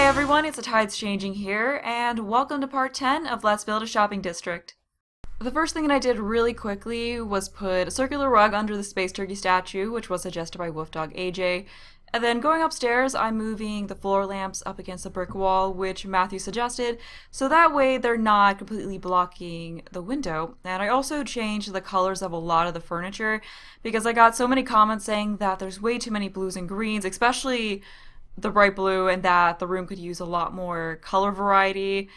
Hi everyone, it's Tides Changing here, and welcome to part 10 of Let's Build a Shopping District. The first thing that I did really quickly was put a circular rug under the Space Turkey statue, which was suggested by Wolfdog AJ. And then going upstairs, I'm moving the floor lamps up against the brick wall, which Matthew suggested, so that way they're not completely blocking the window. And I also changed the colors of a lot of the furniture, because I got so many comments saying that there's way too many blues and greens, especially the bright blue, and that the room could use a lot more color variety.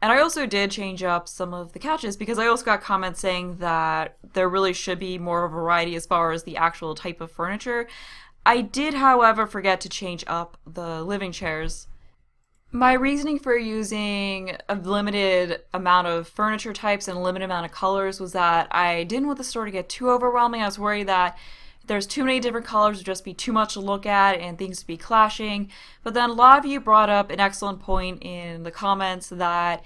And I also did change up some of the couches because I also got comments saying that there really should be more variety as far as the actual type of furniture. I did, however, forget to change up the living chairs. My reasoning for using a limited amount of furniture types and a limited amount of colors was that I didn't want the store to get too overwhelming. I was worried that there's too many different colors, would just be too much to look at and things to be clashing. But then a lot of you brought up an excellent point in the comments that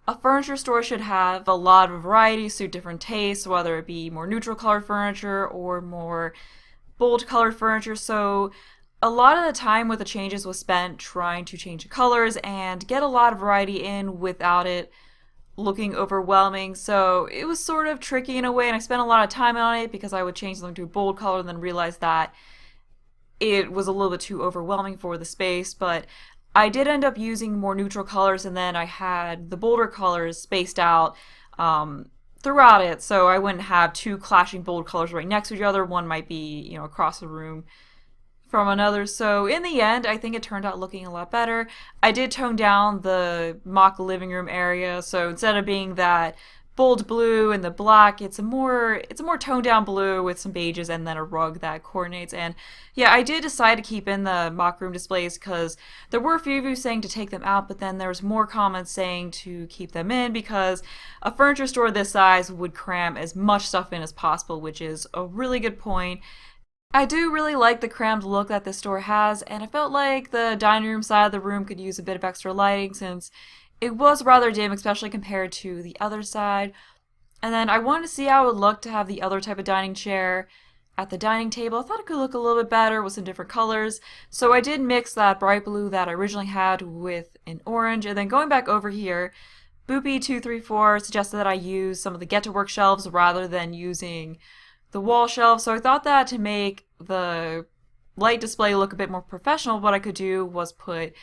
a furniture store should have a lot of variety, suit different tastes, whether it be more neutral colored furniture or more bold colored furniture. So a lot of the time with the changes was spent trying to change the colors and get a lot of variety in without it looking overwhelming. So it was sort of tricky in a way, and I spent a lot of time on it because I would change something to a bold color and then realize that it was a little bit too overwhelming for the space. But I did end up using more neutral colors, and then I had the bolder colors spaced out throughout it, so I wouldn't have two clashing bold colors right next to each other. One might be, across the room from another. So in the end, I think it turned out looking a lot better. I did tone down the mock living room area, so instead of being that bold blue and the black, it's a more toned down blue with some beiges and then a rug that coordinates. And yeah, I did decide to keep in the mock room displays because there were a few of you saying to take them out, but then there was more comments saying to keep them in because a furniture store this size would cram as much stuff in as possible, which is a really good point. I do really like the crammed look that this store has, and I felt like the dining room side of the room could use a bit of extra lighting since it was rather dim, especially compared to the other side. And then I wanted to see how it would look to have the other type of dining chair at the dining table. I thought it could look a little bit better with some different colors, so I did mix that bright blue that I originally had with an orange. And then going back over here, Boopy234 suggested that I use some of the Get to Work shelves rather than using the wall shelf, so I thought that to make the light display look a bit more professional, what I could do was put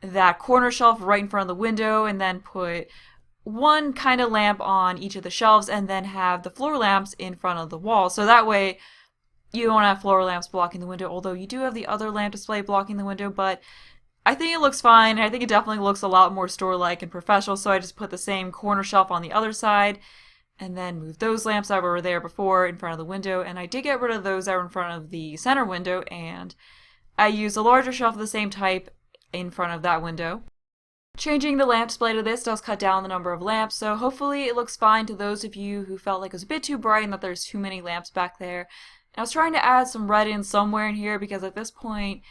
that corner shelf right in front of the window and then put one kind of lamp on each of the shelves and then have the floor lamps in front of the wall. So that way you don't have floor lamps blocking the window, although you do have the other lamp display blocking the window, but I think it looks fine. I think it definitely looks a lot more store-like and professional, so I just put the same corner shelf on the other side and then move those lamps that were there before in front of the window. And I did get rid of those that were in front of the center window, and I used a larger shelf of the same type in front of that window. Changing the lamp display to this does cut down the number of lamps, so hopefully it looks fine to those of you who felt like it was a bit too bright and that there's too many lamps back there. And I was trying to add some red in somewhere in here because at this point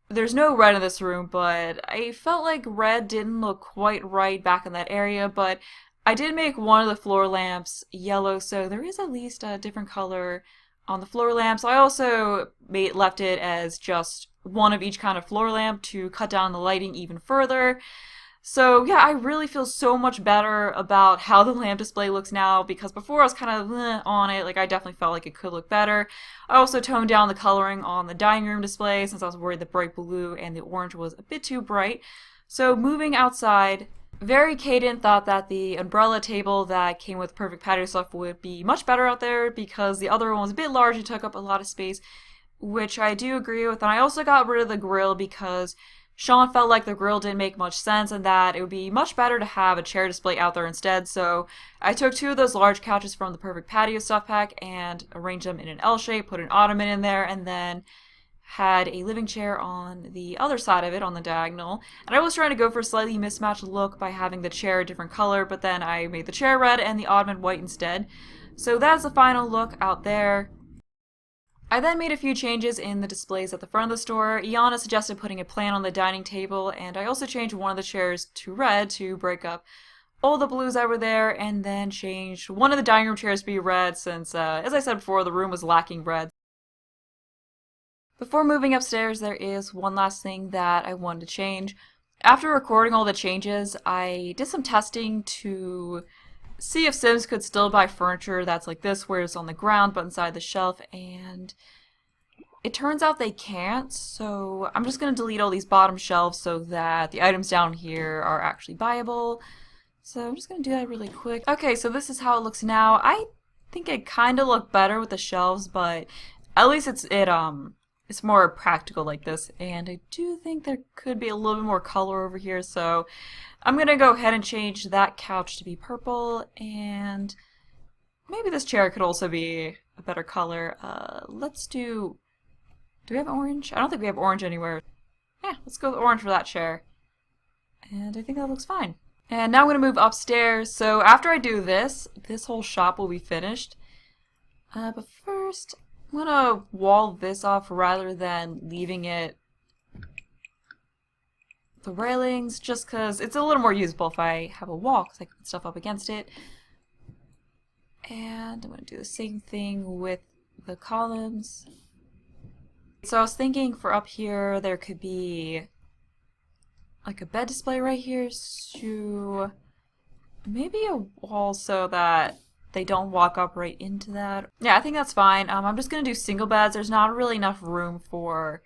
there's no red in this room, but I felt like red didn't look quite right back in that area. But I did make one of the floor lamps yellow, so there is at least a different color on the floor lamps. I also left it as just one of each kind of floor lamp to cut down the lighting even further. So yeah, I really feel so much better about how the lamp display looks now, because before I was kind of on it. Like, I definitely felt like it could look better. I also toned down the coloring on the dining room display since I was worried the bright blue and the orange was a bit too bright. So moving outside, Very Cadent thought that the umbrella table that came with perfect patio stuff would be much better out there because the other one was a bit large and took up a lot of space, which I do agree with. And I also got rid of the grill because Sean felt like the grill didn't make much sense and that it would be much better to have a chair display out there instead. So I took two of those large couches from the perfect patio stuff pack and arranged them in an L shape, put an ottoman in there, and then had a living chair on the other side of it, on the diagonal. And I was trying to go for a slightly mismatched look by having the chair a different color, but then I made the chair red and the ottoman white instead. So that's the final look out there. I then made a few changes in the displays at the front of the store. Iana suggested putting a plant on the dining table, and I also changed one of the chairs to red to break up all the blues that were there, and then changed one of the dining room chairs to be red since, as I said before, the room was lacking red. Before moving upstairs, there is one last thing that I wanted to change. After recording all the changes, I did some testing to see if Sims could still buy furniture that's like this, where it's on the ground but inside the shelf, and it turns out they can't, so I'm just going to delete all these bottom shelves so that the items down here are actually buyable. So I'm just going to do that really quick. Okay, so this is how it looks now. I think it kind of looked better with the shelves, but at least it's more practical like this. And I do think there could be a little bit more color over here, so I'm going to go ahead and change that couch to be purple, and maybe this chair could also be a better color. Let's do we have orange? I don't think we have orange anywhere. Yeah, let's go with orange for that chair. And I think that looks fine. And now I'm going to move upstairs. So after I do this, this whole shop will be finished. But first, I'm going to wall this off rather than leaving it the railings, just because it's a little more usable if I have a wall, because I can put stuff up against it. And I'm going to do the same thing with the columns. So I was thinking for up here there could be like a bed display right here, so maybe a wall so that they don't walk up right into that. Yeah, I think that's fine. I'm just going to do single beds. There's not really enough room for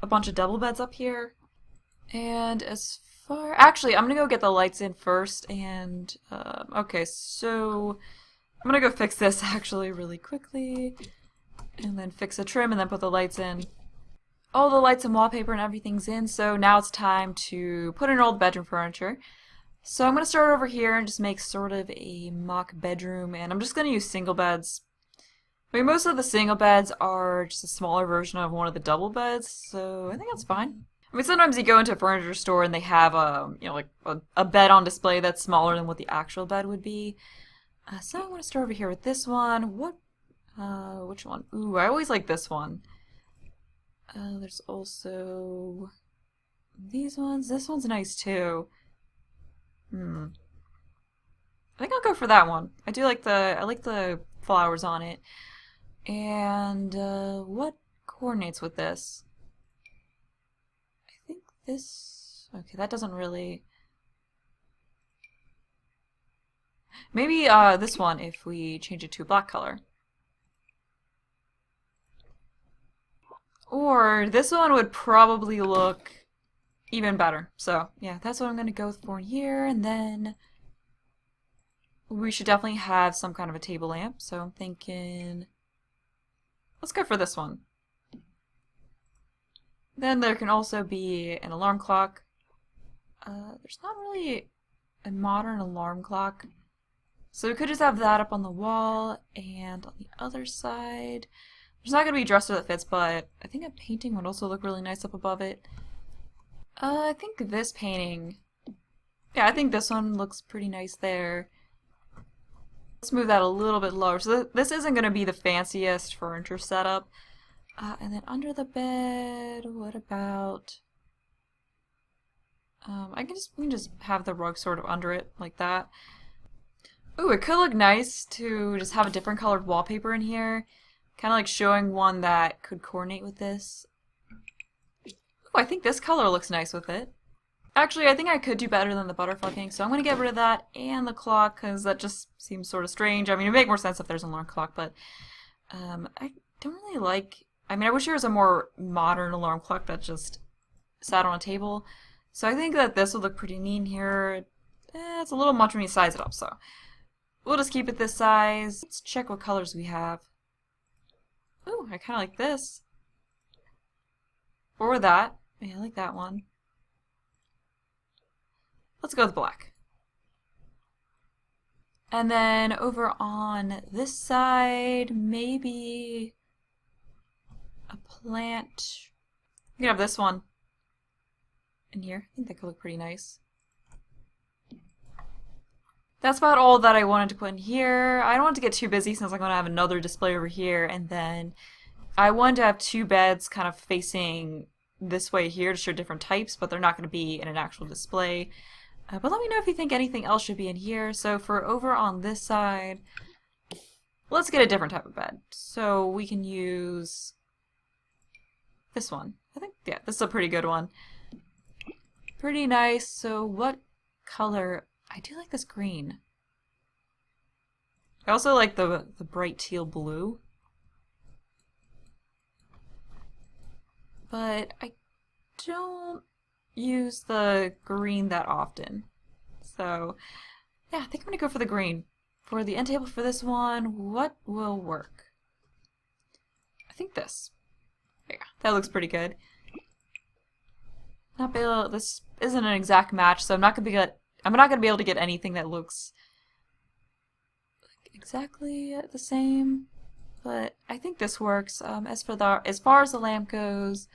a bunch of double beds up here. And as far... Actually, I'm going to go get the lights in first. And, okay, so I'm going to go fix this actually really quickly. And then fix a trim and then put the lights in. All the lights and wallpaper and everything's in, so now it's time to put in old bedroom furniture. So I'm going to start over here and just make sort of a mock bedroom, and I'm just going to use single beds. I mean, most of the single beds are just a smaller version of one of the double beds, so I think that's fine. I mean, sometimes you go into a furniture store and they have like a bed on display that's smaller than what the actual bed would be. So I'm going to start over here with this one. Which one? Ooh, I always like this one. There's also these ones. This one's nice too. I think I'll go for that one. I like the flowers on it. And what coordinates with this? I think this. Okay, that doesn't really. Maybe this one if we change it to a black color. Or this one would probably look even better. So yeah, that's what I'm going to go for here. And then we should definitely have some kind of a table lamp. So I'm thinking, let's go for this one. Then there can also be an alarm clock. There's not really a modern alarm clock. So we could just have that up on the wall, and on the other side, there's not going to be a dresser that fits, but I think a painting would also look really nice up above it. I think this painting, yeah, I think this one looks pretty nice there. Let's move that a little bit lower. So this isn't going to be the fanciest furniture setup. And then under the bed, what about... we can just have the rug sort of under it, like that. Ooh, it could look nice to just have a different colored wallpaper in here. Kind of like showing one that could coordinate with this. Ooh, I think this color looks nice with it. Actually, I think I could do better than the butterfly pink, so I'm going to get rid of that and the clock, because that just seems sort of strange. I mean, it would make more sense if there's an alarm clock, but I don't really like... I mean, I wish there was a more modern alarm clock that just sat on a table. So I think that this would look pretty neat here. It's a little much for me to size it up, so we'll just keep it this size. Let's check what colors we have. Ooh, I kind of like this. Or that. Yeah, I like that one. Let's go with black. And then over on this side, maybe a plant. We can have this one in here. I think that could look pretty nice. That's about all that I wanted to put in here. I don't want to get too busy since I'm going to have another display over here, and then I wanted to have two beds kind of facing this way here to show different types, but they're not going to be in an actual display. But let me know if you think anything else should be in here. So for over on this side, let's get a different type of bed. So we can use this one. I think, yeah, this is a pretty good one. pretty nice. So what color? I do like this green. I also like the bright teal blue. But I don't use the green that often. So yeah, I think I'm gonna go for the green. For the end table for this one, what will work? I think this. Yeah, that looks pretty good. This isn't an exact match, so I'm not gonna be able to get anything that looks like exactly the same. But I think this works. As far as the lamp goes,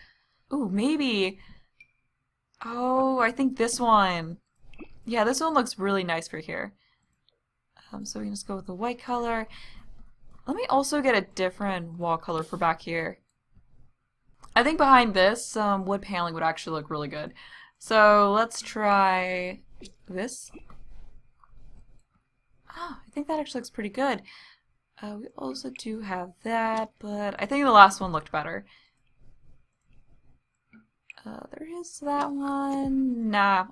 ooh, maybe. Oh, I think this one. Yeah, this one looks really nice for here. So we can just go with the white color. Let me also get a different wall color for back here. I think behind this, wood paneling would actually look really good. So let's try this. Oh, I think that actually looks pretty good. We also do have that, but I think the last one looked better. There is that one. Nah.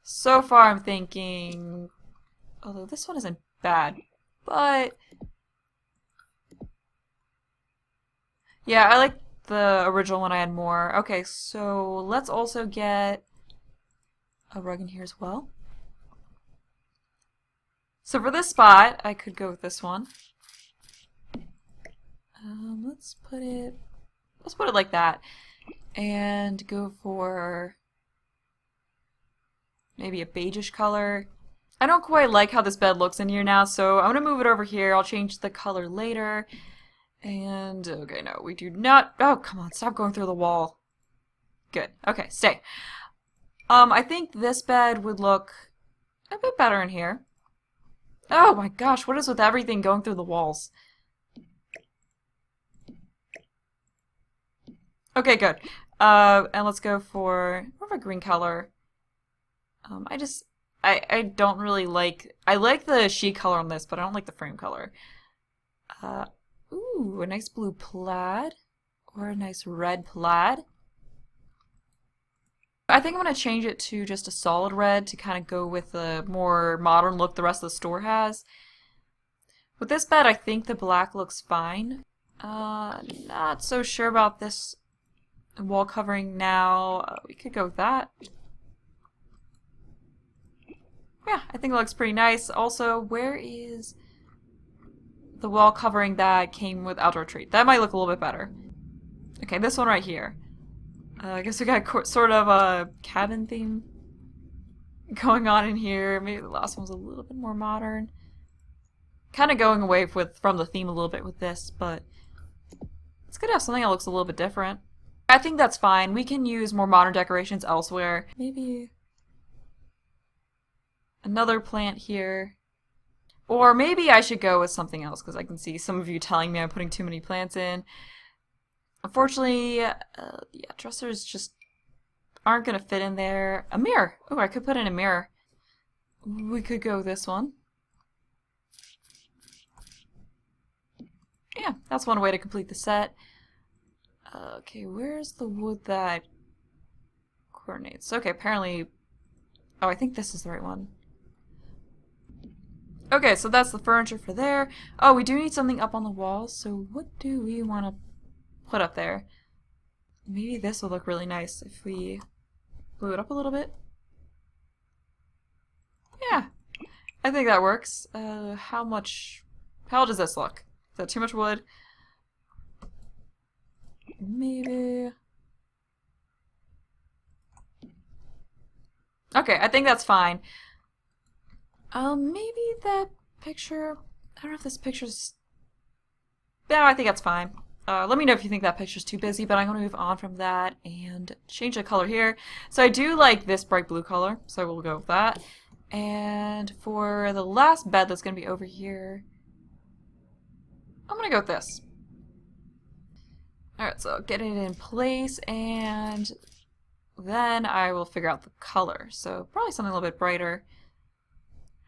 So far I'm thinking, although this one isn't bad, but yeah, I like the original one I had more. Okay, so let's also get a rug in here as well. So for this spot, I could go with this one. Let's put it like that, and go for maybe a beigeish color. I don't quite like how this bed looks in here now, so I'm gonna move it over here. I'll change the color later. And okay, no, we do not. Oh, come on, stop going through the wall. Good. Okay, stay. I think this bed would look a bit better in here. Oh my gosh, what is with everything going through the walls? Okay, good. And let's go for more of a green color. I don't really like, I like the sheet color on this, but I don't like the frame color. Ooh, a nice blue plaid, or a nice red plaid. I think I'm going to change it to just a solid red to kind of go with the more modern look the rest of the store has. With this bed, I think the black looks fine. Not so sure about this wall covering now. We could go with that. Yeah, I think it looks pretty nice. Also, where is the wall covering that came with outdoor treat? That might look a little bit better. Okay, this one right here. I guess we got sort of a cabin theme going on in here. Maybe the last one was a little bit more modern. Kind of going away from the theme a little bit with this, but it's good to have something that looks a little bit different. I think that's fine. We can use more modern decorations elsewhere. Maybe another plant here. Or maybe I should go with something else, because I can see some of you telling me I'm putting too many plants in. Unfortunately, yeah, dressers just aren't going to fit in there. A mirror! Oh, I could put in a mirror. We could go with this one. Yeah, that's one way to complete the set. Okay, where's the wood that coordinates? Okay, apparently... Oh, I think this is the right one. Okay, so that's the furniture for there. Oh, we do need something up on the walls, so what do we want to put up there? Maybe this will look really nice if we blew it up a little bit. Yeah, I think that works. How does this look? Is that too much wood? Maybe. Okay, I think that's fine. Maybe that picture, I don't know if this picture's, no, I think that's fine. Let me know if you think that picture's too busy, but I'm going to move on from that and change the color here. So I do like this bright blue color, so we'll go with that. And for the last bed that's going to be over here, I'm going to go with this. Alright, so I'll get it in place, and then I will figure out the color. So probably something a little bit brighter.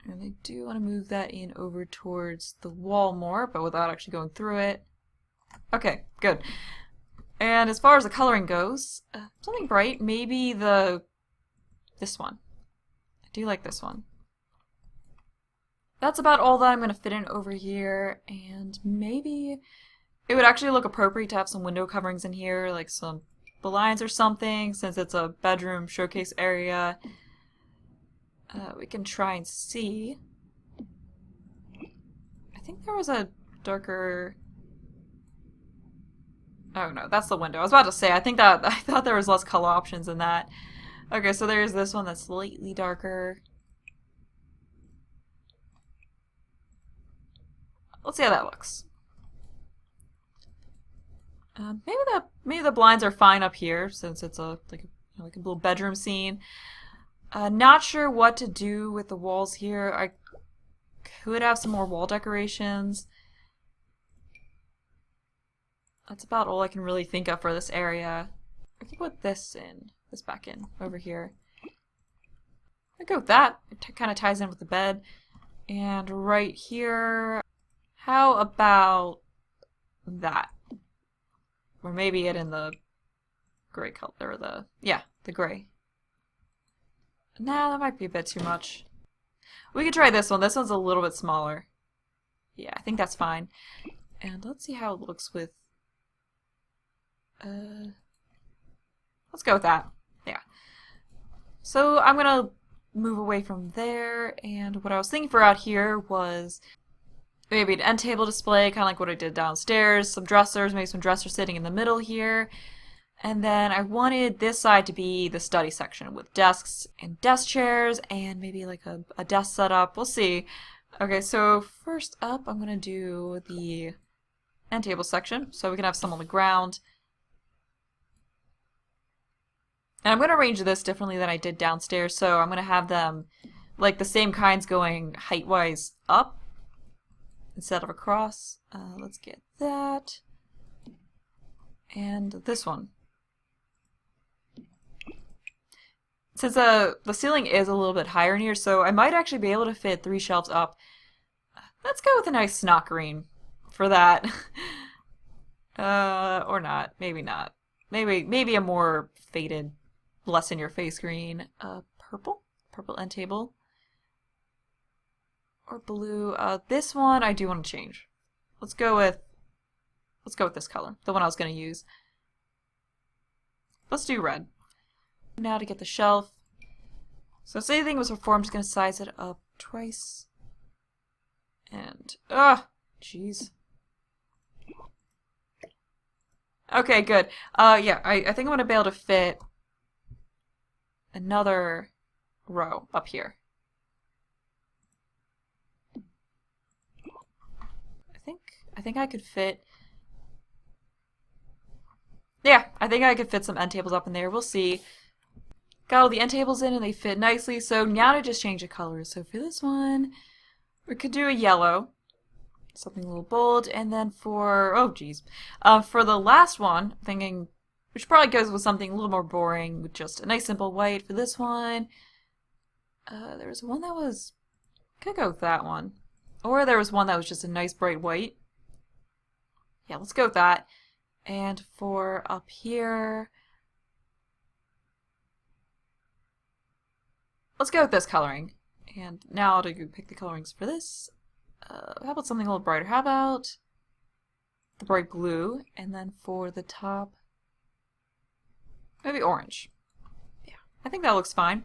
And I do want to move that in over towards the wall more, but without actually going through it. Okay, good. And as far as the coloring goes, something bright, maybe this one. I do like this one. That's about all that I'm going to fit in over here, and maybe it would actually look appropriate to have some window coverings in here, like some blinds or something, since it's a bedroom showcase area. We can try and see. I think there was a darker... Oh no, that's the window. I was about to say, I thought there was less color options in that. Okay, so there's this one that's slightly darker. Let's see how that looks. Maybe the blinds are fine up here since it's like a little bedroom scene. Not sure what to do with the walls here. I could have some more wall decorations. That's about all I can really think of for this area. I can put this back in over here. I'll go with that. It kind of ties in with the bed. And right here, how about that? Or maybe it in the gray color, or the gray. Nah, that might be a bit too much. We could try this one. This one's a little bit smaller. Yeah, I think that's fine. And let's see how it looks with... let's go with that. Yeah. So I'm gonna move away from there, and what I was thinking for out here was maybe an end table display, kind of like what I did downstairs, some dressers, maybe some dressers sitting in the middle here. And then I wanted this side to be the study section with desks and desk chairs and maybe like a desk setup. We'll see. Okay, so first up I'm going to do the end table section so we can have some on the ground. And I'm going to arrange this differently than I did downstairs, so I'm going to have them like the same kinds going height-wise up instead of across. Let's get that. And this one. Since the ceiling is a little bit higher in here, so I might actually be able to fit 3 shelves up. Let's go with a nice snot green for that. Or not. Maybe not. Maybe a more faded, less in your face green. Purple? Purple end table. Or blue. This one I do want to change. Let's go with this color. The one I was going to use. Let's do red. Now to get the shelf. So same thing was before, I'm just going to size it up twice. And, jeez. Okay, good. Yeah, I think I'm going to be able to fit another row up here. I think I could fit... Yeah, I think I could fit some end tables up in there. We'll see. Got all the end tables in and they fit nicely. So now to just change the colors. So for this one, we could do a yellow. Something a little bold. And then for, oh geez. For the last one, thinking, which probably goes with something a little more boring, with just a nice simple white. For this one, there was one that was, could go with that one. Or there was one that was just a nice bright white. Yeah, let's go with that. And for up here, let's go with this coloring. And now to pick the colorings for this, how about something a little brighter? How about the bright blue? And then for the top, maybe orange. Yeah, I think that looks fine.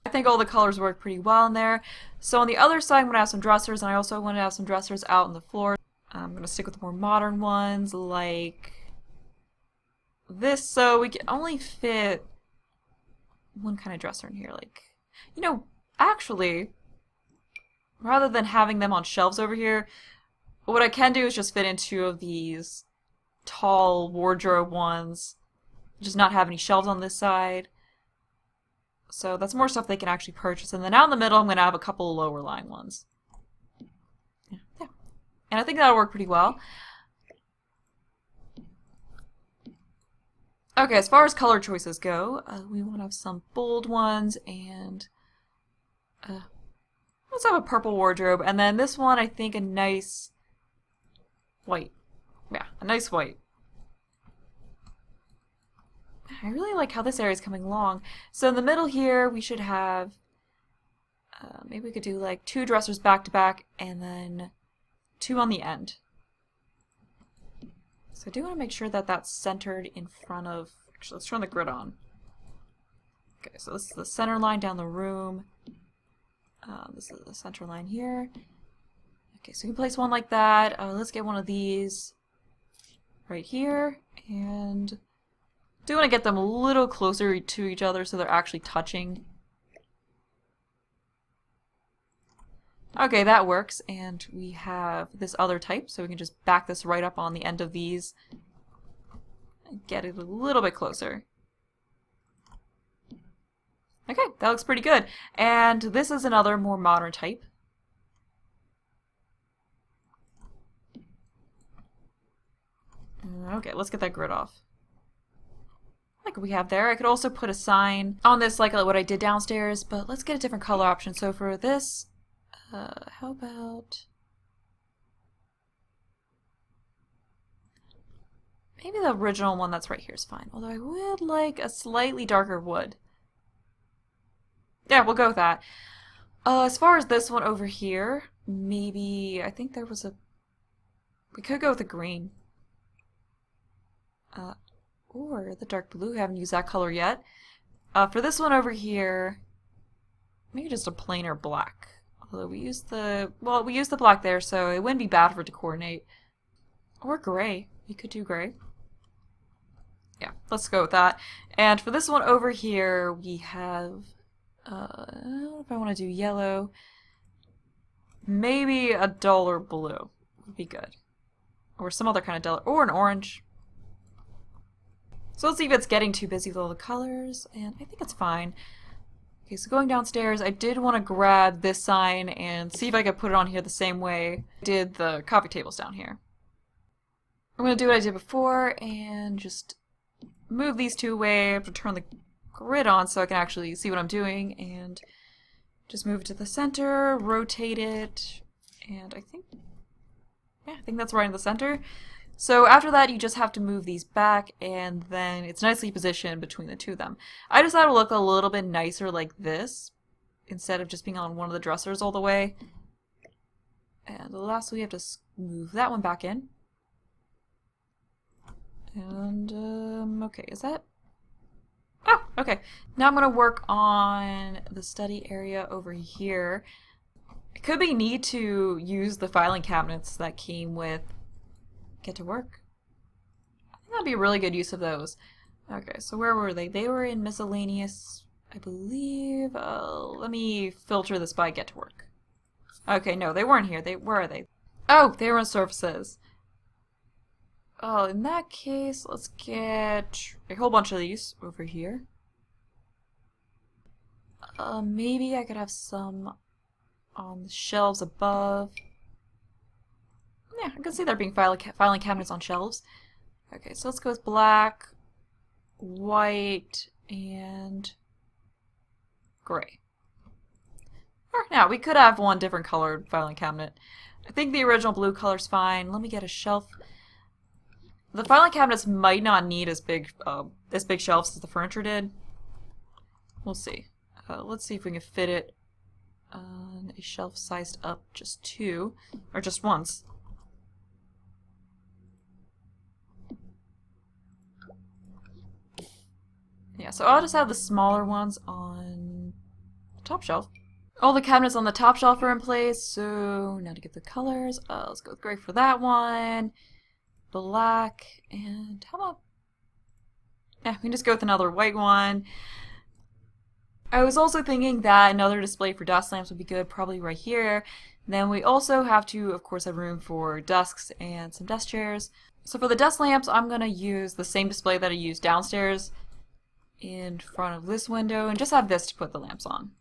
I think all the colors work pretty well in there. So on the other side, I'm going to have some dressers, and I also want to have some dressers out on the floor. I'm going to stick with the more modern ones, like this, so we can only fit one kind of dresser in here. Like, you know, actually, rather than having them on shelves over here, what I can do is just fit in 2 of these tall wardrobe ones, just not have any shelves on this side. So that's more stuff they can actually purchase. And then out in the middle, I'm going to have a couple of lower lying ones. Yeah. And I think that'll work pretty well. Okay, as far as color choices go, we want to have some bold ones, and let's have a purple wardrobe. And then this one, I think a nice white. Yeah, a nice white. I really like how this area is coming along. So in the middle here, we should have, maybe we could do like 2 dressers back to back and then 2 on the end. So I do want to make sure that that's centered in front of, actually let's turn the grid on. Okay, so this is the center line down the room. This is the center line here. Okay, so we can place one like that. Let's get one of these right here, and do want to get them a little closer to each other so they're actually touching. Okay, that works, and we have this other type, so we can just back this right up on the end of these and get it a little bit closer. Okay, that looks pretty good. And this is another more modern type. Okay, let's get that grid off. Like we have there. I could also put a sign on this like what I did downstairs, but let's get a different color option. So for this, how about maybe the original one that's right here is fine. Although I would like a slightly darker wood. Yeah, we'll go with that. As far as this one over here, maybe, I think there was a, we could go with the green. Or the dark blue, haven't used that color yet. For this one over here, maybe just a plainer black. Although we used the, well, we used the black there, so it wouldn't be bad for it to coordinate. Or gray. We could do gray. Yeah, let's go with that. And for this one over here, we have, I don't know if I want to do yellow. Maybe a duller blue would be good. Or some other kind of dull, or an orange. So let's see if it's getting too busy with all the colors, and I think it's fine. Okay, so going downstairs, I did want to grab this sign and see if I could put it on here the same way I did the coffee tables down here. I'm going to do what I did before and just move these 2 away. I have to turn the grid on so I can actually see what I'm doing, and just move it to the center, rotate it, and I think, yeah, I think that's right in the center. So after that, you just have to move these back, and then it's nicely positioned between the 2 of them. I just thought it would look a little bit nicer like this, instead of just being on one of the dressers all the way. And lastly, we have to move that one back in. And, okay, is that? Oh, okay. Now I'm going to work on the study area over here. It could be neat to use the filing cabinets that came with Get to Work. I think that'd be a really good use of those. Okay, so where were they? They were in miscellaneous, I believe. Let me filter this by Get to Work. Okay, no, they weren't here. Where are they? Oh, they were in surfaces. Oh, in that case, let's get a whole bunch of these over here. Maybe I could have some on the shelves above. Yeah, I can see there being filing cabinets on shelves. Okay, so let's go with black, white, and gray. Or now, we could have one different colored filing cabinet. I think the original blue color's fine. Let me get a shelf. The filing cabinets might not need as big shelves as the furniture did. We'll see. Let's see if we can fit it on a shelf sized up just 2, or just once. Yeah, so I'll just have the smaller ones on the top shelf. All the cabinets on the top shelf are in place, so now to get the colors. Let's go with gray for that one. Black, and how about, yeah, we can just go with another white one. I was also thinking that another display for desk lamps would be good, probably right here. Then we also have to, of course, have room for desks and some desk chairs. So for the desk lamps, I'm going to use the same display that I used downstairs in front of this window, and just have this to put the lamps on.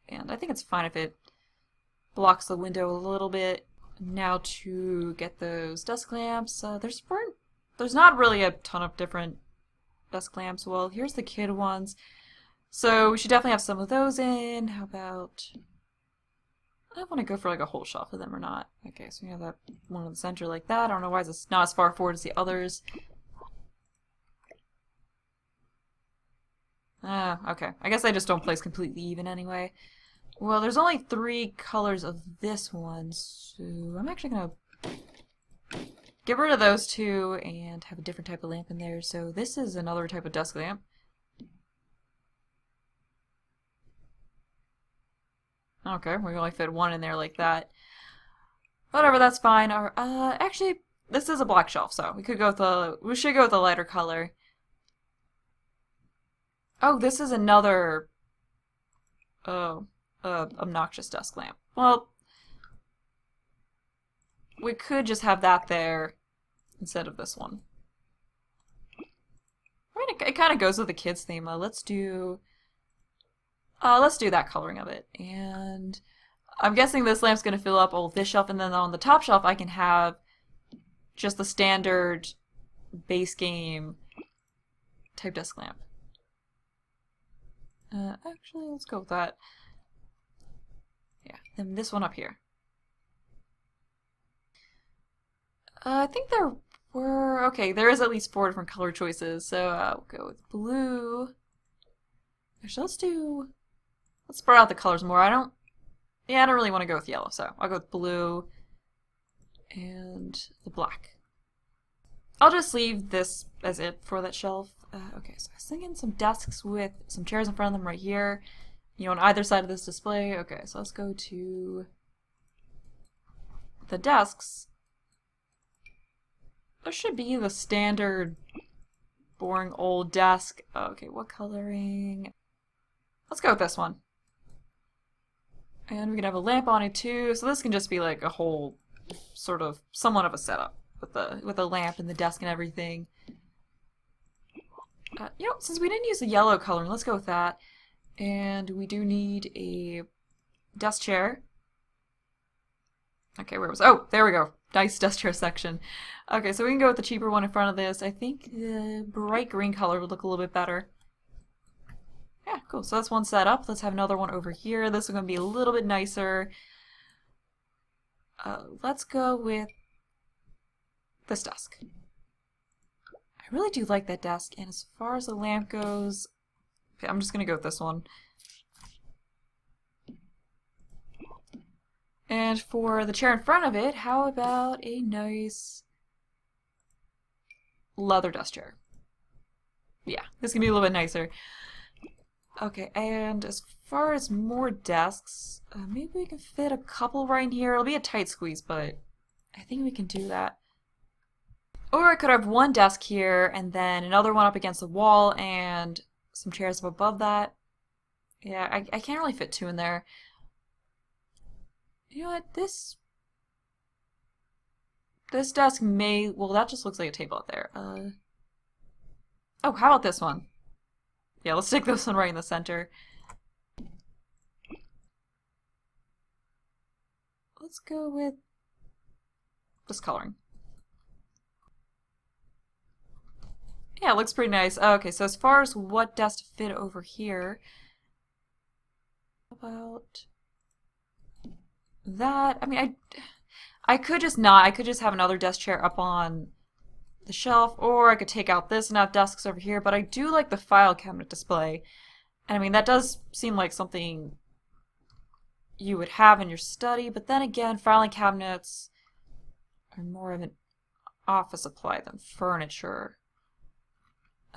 And I think it's fine if it blocks the window a little bit. Now to get those desk lamps, there's not really a ton of different desk lamps. Well, here's the kid ones. So we should definitely have some of those in. How about, I want to go for like a whole shelf of them or not. Okay, so we have that one in the center like that. I don't know why it's not as far forward as the others. Okay. I guess I just don't place completely even anyway. Well, there's only 3 colors of this one, so I'm actually gonna get rid of those 2 and have a different type of lamp in there. So this is another type of desk lamp. Okay, we only fit 1 in there like that. Whatever, that's fine. Or, actually, this is a black shelf, so we should go with a lighter color. Oh, this is another obnoxious desk lamp. Well, we could just have that there instead of this one. I mean, it kind of goes with the kids' theme. Let's do that coloring of it. And I'm guessing this lamp's going to fill up all this shelf, and then on the top shelf I can have just the standard base game type desk lamp. Actually, let's go with that. Yeah, then this one up here. I think there were... Okay, there is at least 4 different color choices, so we'll go with blue. Actually, let's spread out the colors more. I don't really want to go with yellow, so I'll go with blue and the black. I'll just leave this as it for that shelf. Okay, so I was thinking some desks with some chairs in front of them right here, on either side of this display. Okay, so let's go to the desks. There should be the standard boring old desk. Okay, what coloring? Let's go with this one. And we can have a lamp on it too, so this can just be like a whole sort of somewhat of a setup with the lamp and the desk and everything. Since we didn't use the yellow coloring, let's go with that. And we do need a desk chair. Okay, where was... Oh, there we go. Nice desk chair section. Okay, so we can go with the cheaper one in front of this. I think the bright green color would look a little bit better. Yeah, cool. So that's one set up. Let's have another one over here. This is going to be a little bit nicer. Let's go with this desk. I really do like that desk, and as far as the lamp goes, okay, I'm just going to go with this one. And for the chair in front of it, how about a nice leather desk chair? Yeah, this can be a little bit nicer. Okay, and as far as more desks, maybe we can fit a couple right in here. It'll be a tight squeeze, but I think we can do that. Or I could have one desk here and then another one up against the wall and some chairs up above that. Yeah, I can't really fit 2 in there. You know what, this desk may... Well, that just looks like a table up there. Oh, how about this one? Yeah, let's stick this one right in the center. Let's go with this coloring. Yeah, it looks pretty nice. Okay, so as far as what desk to fit over here, how about that? I mean, I could just not. I could just have another desk chair up on the shelf, or I could take out this and have desks over here, but I do like the file cabinet display. And I mean, that does seem like something you would have in your study, but then again, filing cabinets are more of an office supply than furniture.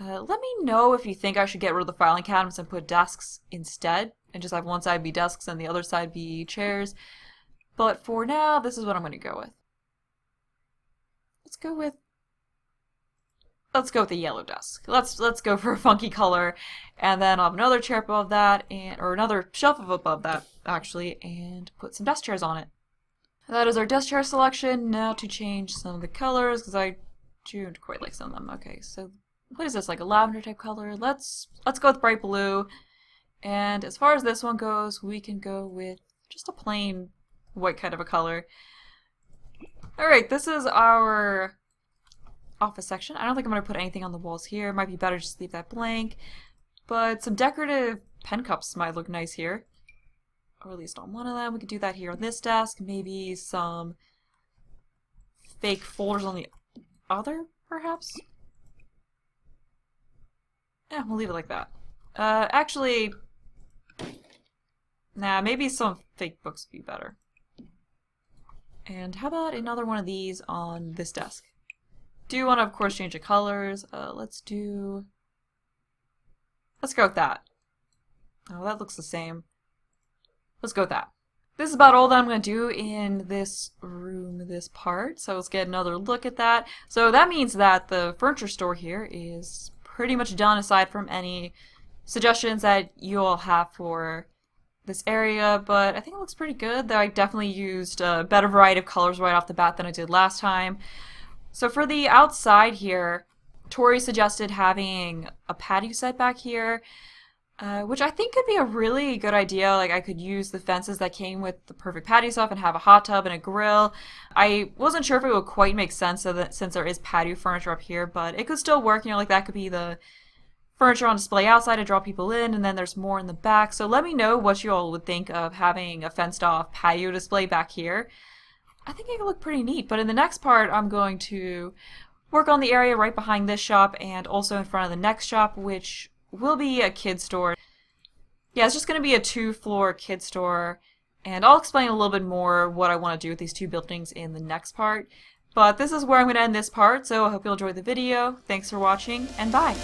Let me know if you think I should get rid of the filing cabinets and put desks instead, and just have one side be desks and the other side be chairs. But for now, this is what I'm going to go with. Let's go with the yellow desk. Let's go for a funky color, and then I'll have another chair above that, or another shelf above that actually, and put some desk chairs on it. That is our desk chair selection. Now to change some of the colors, because I do quite like some of them. Okay, so what is this, like a lavender type color? Let's go with bright blue. And as far as this one goes, we can go with just a plain white kind of a color. Alright, this is our office section. I don't think I'm going to put anything on the walls here. It might be better just leave that blank. But some decorative pen cups might look nice here. Or at least on one of them. We could do that here on this desk. Maybe some fake folders on the other, perhaps? Yeah, we'll leave it like that. Actually, nah, maybe some fake books would be better. And how about another one of these on this desk? Do you want to, of course, change the colors? Let's go with that. Oh, that looks the same. Let's go with that. This is about all that I'm going to do in this room, this part. So let's get another look at that. So that means that the furniture store here is pretty much done, aside from any suggestions that you all have for this area, but I think it looks pretty good. Though I definitely used a better variety of colors right off the bat than I did last time. So for the outside here, Tori suggested having a patio set back here, which I think could be a really good idea. Like, I could use the fences that came with the perfect patio stuff and have a hot tub and a grill. I wasn't sure if it would quite make sense since there is patio furniture up here, but it could still work. You know, like that could be the furniture on display outside to draw people in, and then there's more in the back. So let me know what you all would think of having a fenced off patio display back here. I think it could look pretty neat, but in the next part I'm going to work on the area right behind this shop and also in front of the next shop, which will be a kid store. Yeah, it's just going to be a 2-floor kid store, and I'll explain a little bit more what I want to do with these two buildings in the next part. But this is where I'm going to end this part, so I hope you'll enjoy the video. Thanks for watching, and bye!